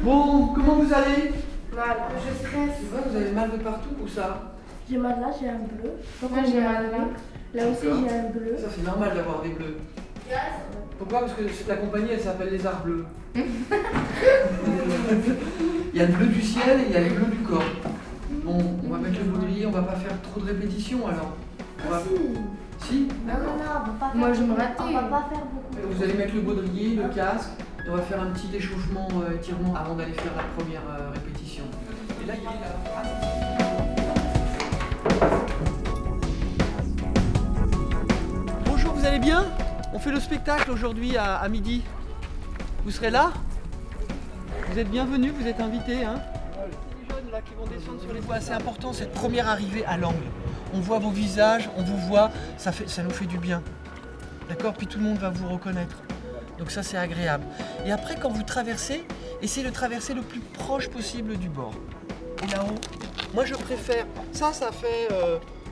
Bon, comment vous allez? Mal, je stresse. C'est vrai, vous avez mal de partout ou ça? J'ai mal là, j'ai un bleu. Moi j'ai mal là. Là aussi j'ai un bleu. Ça c'est normal d'avoir des bleus. Pourquoi? Parce que la compagnie elle s'appelle les Arts Bleus. Il y a le bleu du ciel et il y a le bleu du corps. Bon, on va mettre le baudrier, on va pas faire trop de répétitions alors. On va... Si? Non, non, on va pas faire. Moi je me ratais. On va pas faire beaucoup. Vous allez mettre le baudrier, le casque, et on va faire un petit échauffement, étirement avant d'aller faire la première répétition. Et là, il y a la phrase. Bonjour, vous allez bien? On fait le spectacle aujourd'hui à midi. Vous serez là? Vous êtes bienvenus, vous êtes invités. Hein? Les jeunes là qui vont descendre sur les voies, c'est important cette première arrivée à l'angle. On voit vos visages, on vous voit, ça nous fait du bien. D'accord? Puis tout le monde va vous reconnaître. Donc ça c'est agréable. Et après quand vous traversez, essayez de traverser le plus proche possible du bord. Et là-haut, moi je préfère, ça fait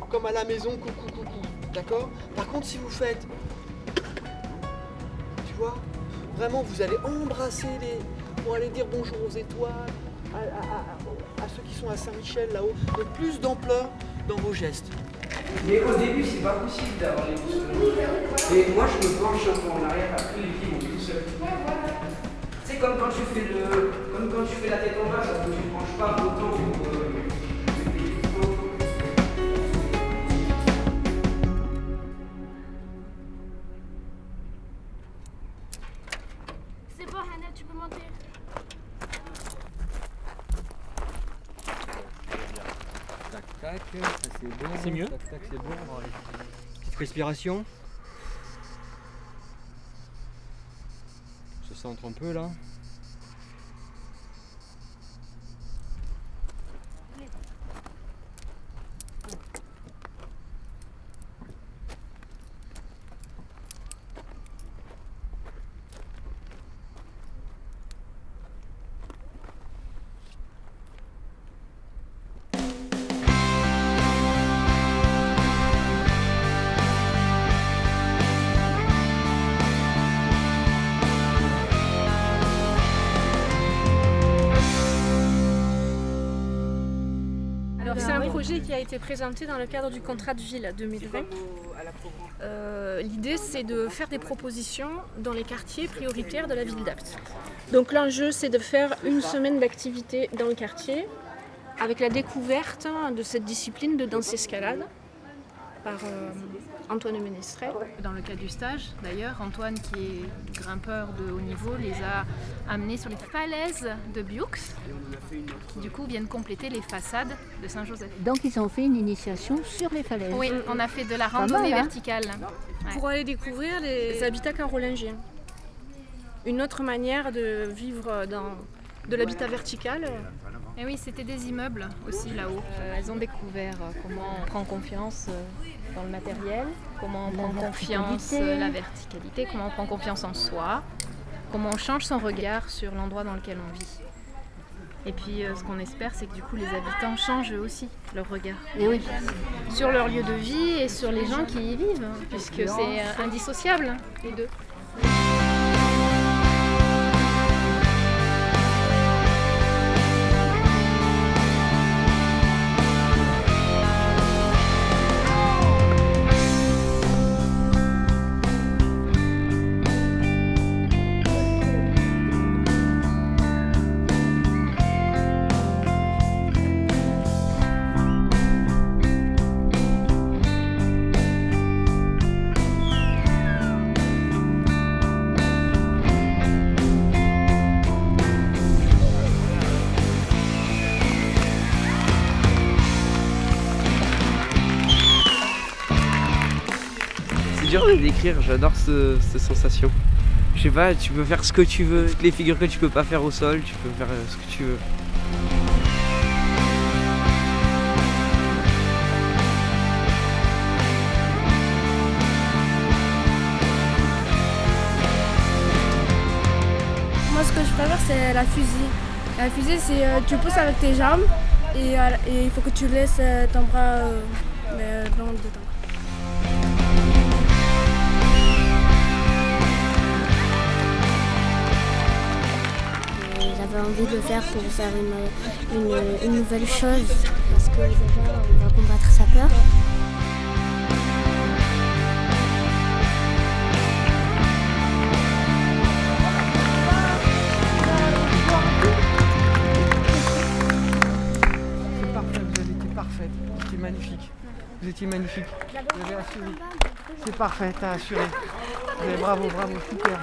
comme à la maison, coucou coucou. D'accord? Par contre si vous faites, tu vois, vraiment vous allez embrasser pour aller dire bonjour aux étoiles, à ceux qui sont à Saint-Michel là-haut. Donc plus d'ampleur dans vos gestes. Mais au début, c'est pas possible d'avoir les muscles. Et moi, je me penche un peu en arrière, après les pieds vont tout seuls. C'est comme quand tu fais la tête en bas, ça ne te penches pas autant pour C'est bon, Hannah, tu peux monter. Tac, tac, ça c'est bon. C'est mieux. Tac, tac, c'est bon. Petite respiration. Se centre un peu là. Alors c'est un projet qui a été présenté dans le cadre du contrat de ville 2020. L'idée c'est de faire des propositions dans les quartiers prioritaires de la ville d'Apt. Donc l'enjeu c'est de faire une semaine d'activité dans le quartier avec la découverte de cette discipline de danse-escalade par Antoine Ménestrel. Dans le cadre du stage, d'ailleurs, Antoine, qui est grimpeur de haut niveau, les a amenés sur les falaises de Bioux, qui du coup viennent compléter les façades de Saint-Joseph. Donc ils ont fait une initiation sur les falaises. Oui, on a fait de la randonnée mal, hein. verticale. Ouais. Pour aller découvrir les habitats carolingiens. Une autre manière de vivre de l'habitat vertical. Et oui, c'était des immeubles aussi là-haut. Elles ont découvert comment on prend confiance dans le matériel, comment on prend confiance la verticalité, comment on prend confiance en soi, comment on change son regard sur l'endroit dans lequel on vit. Et puis ce qu'on espère, c'est que du coup les habitants changent eux aussi leur regard. Et oui. Sur leur lieu de vie et sur les gens qui y vivent, puisque c'est indissociable les deux. C'est dur de décrire, j'adore cette sensation. Je sais pas, tu peux faire ce que tu veux, les figures que tu peux pas faire au sol, tu peux faire ce que tu veux. Moi, ce que je préfère, c'est la fusée. La fusée, c'est tu pousses avec tes jambes et il faut que tu laisses ton bras blanc dedans. avait envie de le faire pour faire une nouvelle chose. Parce que déjà, on va combattre sa peur. C'est parfait, vous avez été parfaite. C'était magnifique. Vous étiez magnifique. Vous avez assuré. C'est parfait, t'as assuré. Bravo, bravo, super.